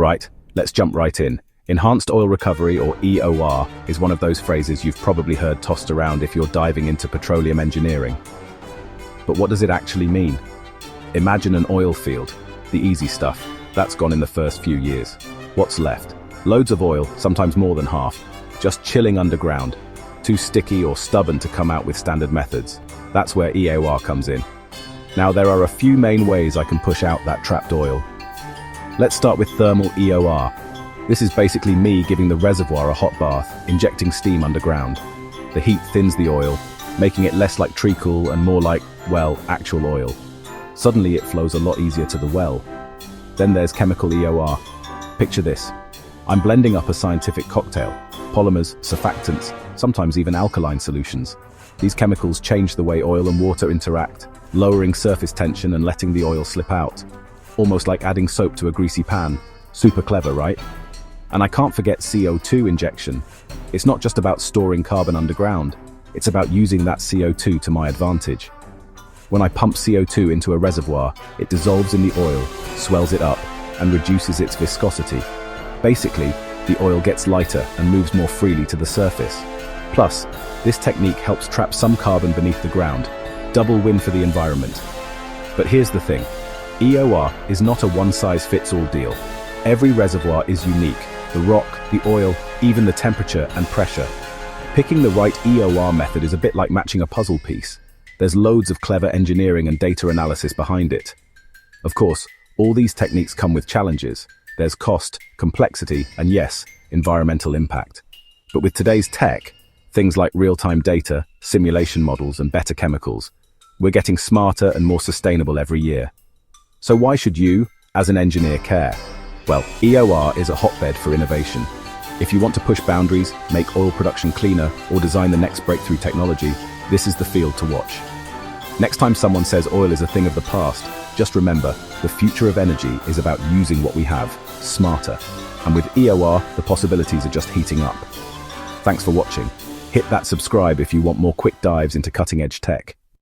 Alright, let's jump right in. Enhanced oil recovery, or EOR, is one of those phrases you've probably heard tossed around if you're diving into petroleum engineering. But what does it actually mean? Imagine an oil field. The easy stuff. That's gone in the first few years. What's left? Loads of oil, sometimes more than half, just chilling underground, too sticky or stubborn to come out with standard methods. That's where EOR comes in. Now, there are a few main ways I can push out that trapped oil. Let's start with thermal EOR. This is basically me giving the reservoir a hot bath, injecting steam underground. The heat thins the oil, making it less like treacle and more like, well, actual oil. Suddenly it flows a lot easier to the well. Then there's chemical EOR. Picture this. I'm blending up a scientific cocktail. Polymers, surfactants, sometimes even alkaline solutions. These chemicals change the way oil and water interact, lowering surface tension and letting the oil slip out. Almost like adding soap to a greasy pan. Super clever, right? And I can't forget CO2 injection. It's not just about storing carbon underground. It's about using that CO2 to my advantage. When I pump CO2 into a reservoir, it dissolves in the oil, swells it up, and reduces its viscosity. Basically, the oil gets lighter and moves more freely to the surface. Plus, this technique helps trap some carbon beneath the ground. Double win for the environment. But here's the thing. EOR is not a one-size-fits-all deal. Every reservoir is unique. The rock, the oil, even the temperature and pressure. Picking the right EOR method is a bit like matching a puzzle piece. There's loads of clever engineering and data analysis behind it. Of course, all these techniques come with challenges. There's cost, complexity, and yes, environmental impact. But with today's tech, things like real-time data, simulation models, and better chemicals, we're getting smarter and more sustainable every year. So why should you, as an engineer, care? Well, EOR is a hotbed for innovation. If you want to push boundaries, make oil production cleaner, or design the next breakthrough technology, this is the field to watch. Next time someone says oil is a thing of the past, just remember, the future of energy is about using what we have, smarter. And with EOR, the possibilities are just heating up. Thanks for watching. Hit that subscribe if you want more quick dives into cutting-edge tech.